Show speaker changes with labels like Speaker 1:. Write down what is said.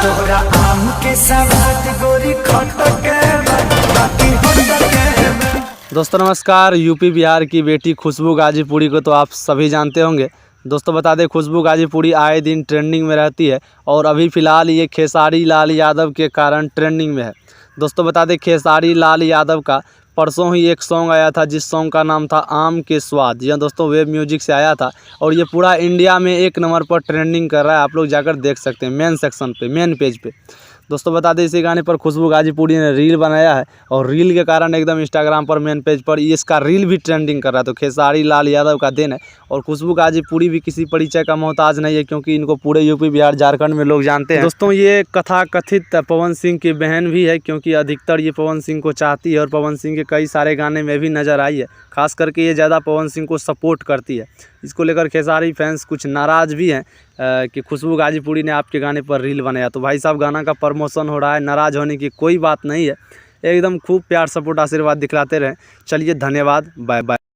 Speaker 1: तोहरा आम के सवाद गोरी खटके बाकी होटके।
Speaker 2: दोस्तों नमस्कार। यूपी बिहार की बेटी खुशबू गाजीपुरी को तो आप सभी जानते होंगे। दोस्तों बता दें, खुशबू गाजीपुरी आए दिन ट्रेंडिंग में रहती है और अभी फ़िलहाल ये खेसारी लाल यादव के कारण ट्रेंडिंग में है। दोस्तों बता दें, खेसारी लाल यादव का परसों ही एक सॉन्ग आया था जिस सॉन्ग का नाम था आम के स्वाद। यह दोस्तों वेब म्यूजिक से आया था और ये पूरा इंडिया में 1 नंबर पर ट्रेंडिंग कर रहा है। आप लोग जाकर देख सकते हैं मेन सेक्शन पे, मेन पेज पे। दोस्तों बता दें, इसी गाने पर खुशबू गाजीपुरी ने रील बनाया है और रील के कारण एकदम इंस्टाग्राम पर मेन पेज पर इसका रील भी ट्रेंडिंग कर रहा है। तो खेसारी लाल यादव का देन है और खुशबू गाजीपुरी भी किसी परिचय का मोहताज नहीं है, क्योंकि इनको पूरे यूपी बिहार झारखंड में लोग जानते हैं। दोस्तों ये कथा कथित पवन सिंह की बहन भी है, क्योंकि अधिकतर ये पवन सिंह को चाहती है और पवन सिंह के कई सारे गाने में भी नज़र आई है। खास करके ये ज़्यादा पवन सिंह को सपोर्ट करती है। इसको लेकर खेसारी फैंस कुछ नाराज़ भी हैं कि खुशबू गाजीपुरी ने आपके गाने पर रील बनाया। तो भाई साहब, गाना का प्रमोशन हो रहा है, नाराज़ होने की कोई बात नहीं है। एकदम खूब प्यार सपोर्ट आशीर्वाद दिखलाते रहें। चलिए धन्यवाद, बाय बाय।